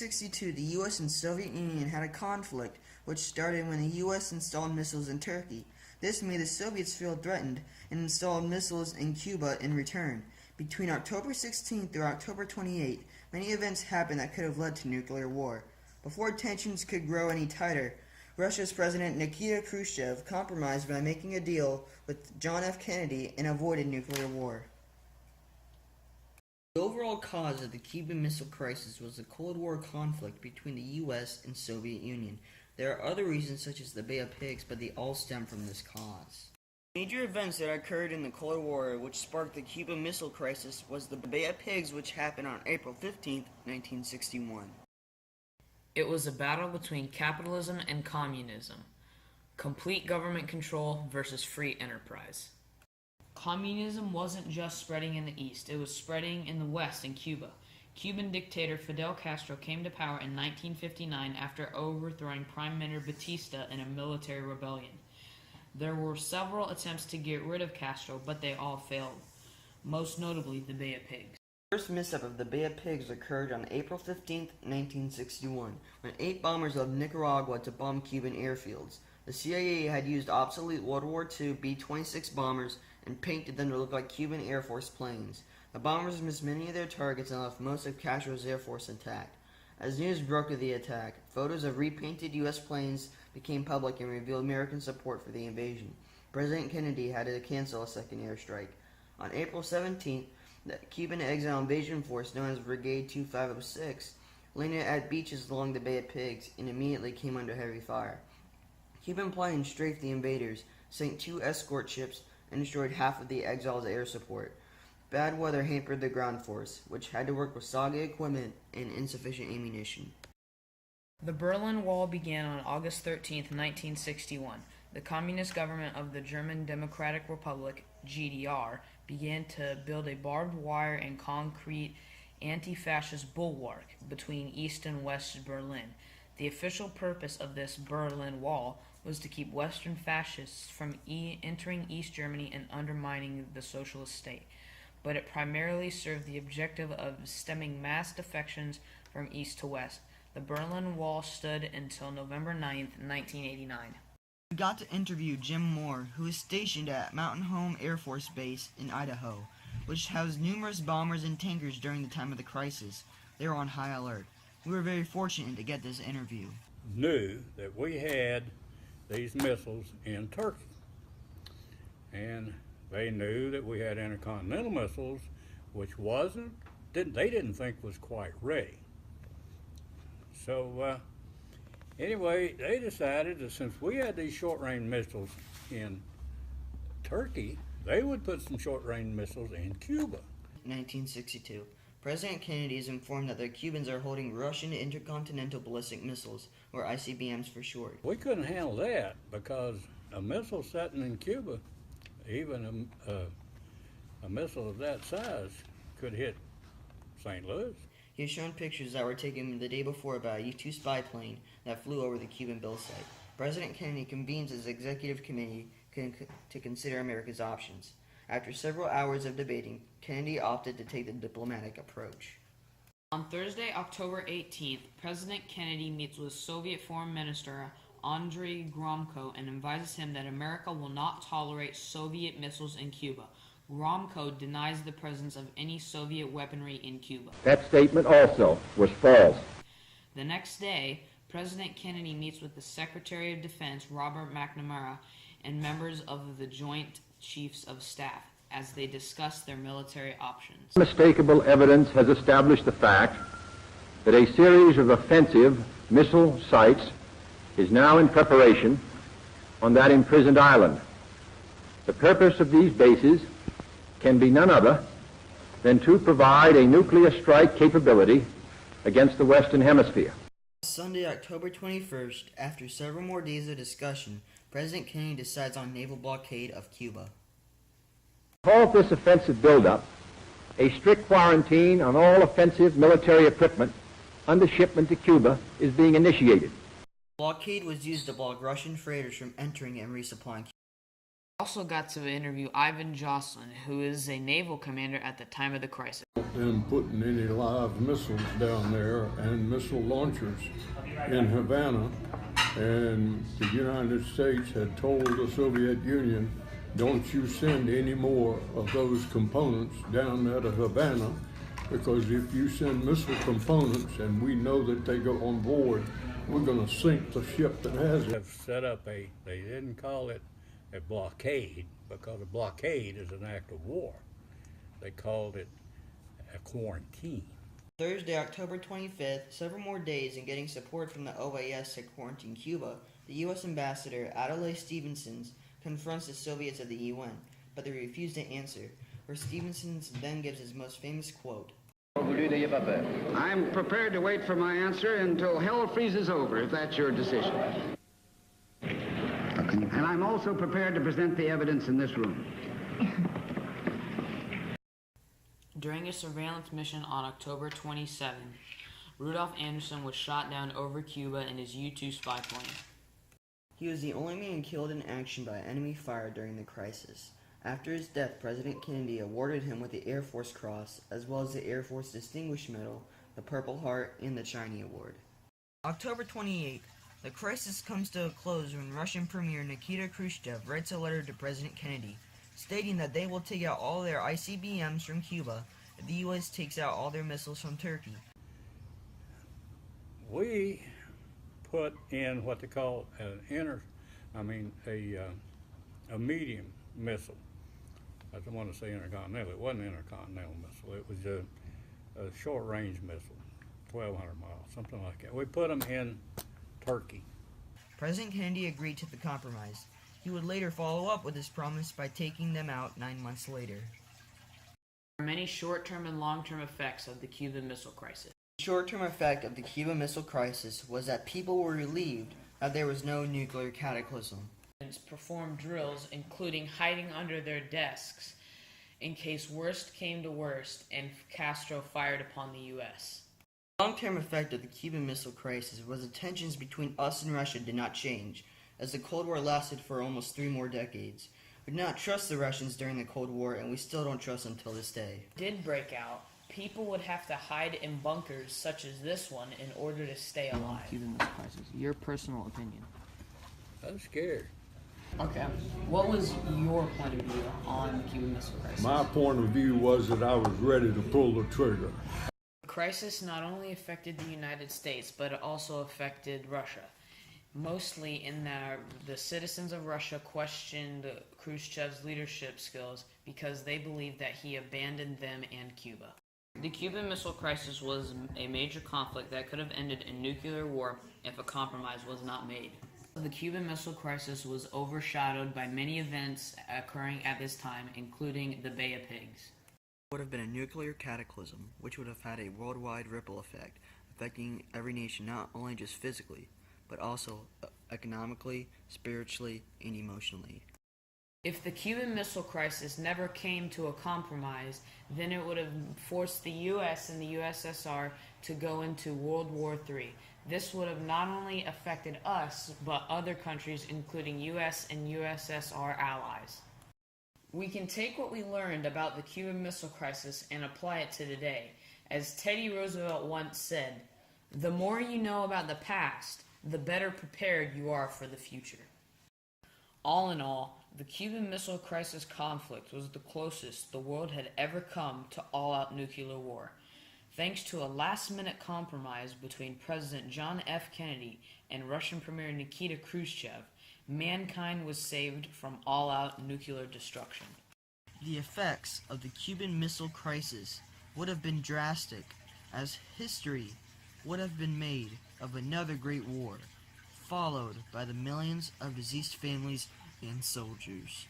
1962, the U.S. and Soviet Union had a conflict which started when the U.S. installed missiles in Turkey. This made the Soviets feel threatened and installed missiles in Cuba in return. Between October 16 through October 28, many events happened that could have led to nuclear war. Before tensions could grow any tighter, Russia's President Nikita Khrushchev compromised by making a deal with John F. Kennedy and avoided nuclear war. The overall cause of the Cuban Missile Crisis was the Cold War conflict between the U.S. and Soviet Union. There are other reasons such as the Bay of Pigs, but they all stem from this cause. Major events that occurred in the Cold War which sparked the Cuban Missile Crisis was the Bay of Pigs, which happened on April 15, 1961. It was a battle between capitalism and communism, complete government control versus free enterprise. Communism wasn't just spreading in the East, it was spreading in the West in Cuba. Cuban dictator Fidel Castro came to power in 1959 after overthrowing Prime Minister Batista in a military rebellion. There were several attempts to get rid of Castro, but they all failed, most notably the Bay of Pigs. The first mishap of the Bay of Pigs occurred on April 15, 1961, when 8 bombers left Nicaragua to bomb Cuban airfields. The CIA had used obsolete World War II B-26 bombers and painted them to look like Cuban Air Force planes. The bombers missed many of their targets and left most of Castro's Air Force intact. As news broke of the attack, photos of repainted U.S. planes became public and revealed American support for the invasion. President Kennedy had to cancel a second airstrike. On April 17th, the Cuban exile invasion force known as Brigade 2506 landed at beaches along the Bay of Pigs and immediately came under heavy fire. Cuban planes strafed the invaders, sank 2 escort ships, and destroyed half of the exiles' air support. Bad weather hampered the ground force, which had to work with soggy equipment and insufficient ammunition. The Berlin Wall began on August 13, 1961. The communist government of the German Democratic Republic, GDR, began to build a barbed wire and concrete anti-fascist bulwark between East and West Berlin. The official purpose of this Berlin Wall was to keep Western fascists from entering East Germany and undermining the socialist state, but it primarily served the objective of stemming mass defections from East to West. The Berlin Wall stood until November 9, 1989. We got to interview Jim Moore, who is stationed at Mountain Home Air Force Base in Idaho, which housed numerous bombers and tankers during the time of the crisis. They were on high alert. We were very fortunate to get this interview. Knew that we had these missiles in Turkey, and they knew that we had intercontinental missiles, which they didn't think was quite ready. So anyway, they decided that since we had these short-range missiles in Turkey, they would put some short-range missiles in Cuba. 1962. President Kennedy is informed that the Cubans are holding Russian intercontinental ballistic missiles, or ICBMs for short. We couldn't handle that because a missile sitting in Cuba, even a missile of that size, could hit St. Louis. He has shown pictures that were taken the day before by a U-2 spy plane that flew over the Cuban build site. President Kennedy convenes his executive committee to consider America's options. After several hours of debating, Kennedy opted to take the diplomatic approach. On Thursday, October 18th, President Kennedy meets with Soviet Foreign Minister Andrei Gromyko and advises him that America will not tolerate Soviet missiles in Cuba. Gromyko denies the presence of any Soviet weaponry in Cuba. That statement also was false. The next day, President Kennedy meets with the Secretary of Defense, Robert McNamara, and members of the Joint Chiefs of Staff as they discuss their military options. Unmistakable evidence has established the fact that a series of offensive missile sites is now in preparation on that imprisoned island. The purpose of these bases can be none other than to provide a nuclear strike capability against the Western Hemisphere. Sunday, October 21st, after several more days of discussion, President Kennedy decides on naval blockade of Cuba. To halt this offensive buildup, a strict quarantine on all offensive military equipment under shipment to Cuba is being initiated. Blockade was used to block Russian freighters from entering and resupplying Cuba. Also got to interview Ivan Jocelyn, who is a naval commander at the time of the crisis. Them putting any live missiles down there and missile launchers in Havana, and the United States had told the Soviet Union, don't you send any more of those components down there to Havana, because if you send missile components and we know that they go on board, we're going to sink the ship that has it. Have set up they didn't call it a blockade, because a blockade is an act of war. They called it a quarantine. Thursday, October 25th, several more days in getting support from the OAS to quarantine Cuba, the U.S. Ambassador Adlai Stevenson confronts the Soviets at the UN, but they refuse to answer, where Stevenson then gives his most famous quote. I'm prepared to wait for my answer until hell freezes over, if that's your decision. And I'm also prepared to present the evidence in this room. During a surveillance mission on October 27, Rudolph Anderson was shot down over Cuba in his U-2 spy plane. He was the only man killed in action by enemy fire during the crisis. After his death, President Kennedy awarded him with the Air Force Cross, as well as the Air Force Distinguished Medal, the Purple Heart, and the Chinese Award. October 28th. The crisis comes to a close when Russian Premier Nikita Khrushchev writes a letter to President Kennedy, stating that they will take out all their ICBMs from Cuba if the U.S. takes out all their missiles from Turkey. We put in what they call a medium missile. I don't want to say intercontinental. It wasn't an intercontinental missile. It was a short-range missile, 1,200 miles, something like that. We put them in Turkey. President Kennedy agreed to the compromise. He would later follow up with his promise by taking them out 9 months later. There are many short-term and long-term effects of the Cuban Missile Crisis. The short-term effect of the Cuban Missile Crisis was that people were relieved that there was no nuclear cataclysm. Performed drills, including hiding under their desks in case worst came to worst and Castro fired upon the U.S. The long-term effect of the Cuban Missile Crisis was the tensions between us and Russia did not change, as the Cold War lasted for almost 3 more decades. We did not trust the Russians during the Cold War, and we still don't trust them till this day. If it did break out, people would have to hide in bunkers such as this one in order to stay alive. Cuban Missile Crisis. Your personal opinion. I'm scared. Okay. What was your point of view on the Cuban Missile Crisis? My point of view was that I was ready to pull the trigger. The crisis not only affected the United States, but it also affected Russia. Mostly in that the citizens of Russia questioned Khrushchev's leadership skills because they believed that he abandoned them and Cuba. The Cuban Missile Crisis was a major conflict that could have ended in nuclear war if a compromise was not made. The Cuban Missile Crisis was overshadowed by many events occurring at this time, including the Bay of Pigs. It would have been a nuclear cataclysm, which would have had a worldwide ripple effect, affecting every nation not only just physically, but also economically, spiritually, and emotionally. If the Cuban Missile Crisis never came to a compromise, then it would have forced the U.S. and the USSR to go into World War III. This would have not only affected us, but other countries, including U.S. and USSR allies. We can take what we learned about the Cuban Missile Crisis and apply it to today. As Teddy Roosevelt once said, "The more you know about the past, the better prepared you are for the future." All in all, the Cuban Missile Crisis conflict was the closest the world had ever come to all-out nuclear war. Thanks to a last-minute compromise between President John F. Kennedy and Russian Premier Nikita Khrushchev, mankind was saved from all-out nuclear destruction. The effects of the Cuban Missile Crisis would have been drastic, as history would have been made of another great war, followed by the millions of deceased families and soldiers.